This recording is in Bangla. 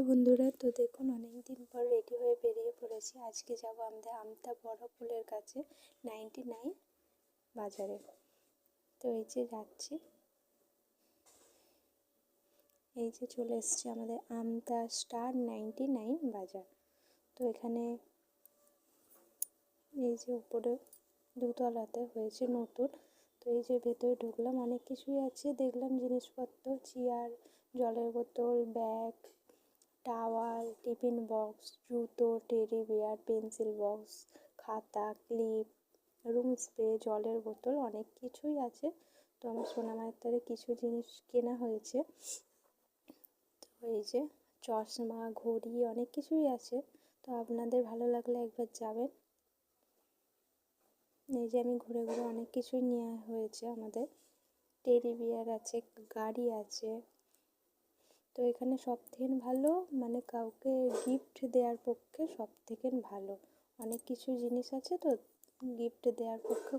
বন্ধুরা, তো দেখুন অনেক দিন পর রেডি হয়ে বেরিয়ে পড়েছি। আজকে যাব আমাদের আমতা বড় পুলের কাছে 99 বাজারে। তো এই যে যাচ্ছি, এই যে চলে এসেছি আমাদের আমতা স্টার 99 বাজার। তো এখানে এই যে উপরে দুতলাতে হয়েছে নতুন। তো এই যে ভেতরে ঢুকলাম, অনেক কিছুই আছে দেখলাম, জিনিসপত্র, চেয়ার, জলের বোতল, ব্যাগ, টাওয়াল, টিফিন বক্স, জুতো, টেডি বিয়ার, পেন্সিল বক্স, খাতা, ক্লিপ, রুম স্প্রে, জলের বোতল, অনেক কিছুই আছে। তো আমার সোনামায়ের তরে কিছু জিনিস কেনা হয়েছে। তো এই যে চশমা, ঘড়ি, অনেক কিছুই আছে। তো আপনাদের ভালো লাগলে একবার যাবেন। এই যে আমি ঘুরে ঘুরে অনেক কিছুই নেওয়া হয়েছে আমাদের। টেডি বিয়ার আছে, গাড়ি আছে। তো এখানে সবথেকে ভালো, মানে কাউকে গিফট দেওয়ার পক্ষে সবথেকে ভালো, অনেক কিছু জিনিস আছে, তো গিফট দেওয়ার পক্ষে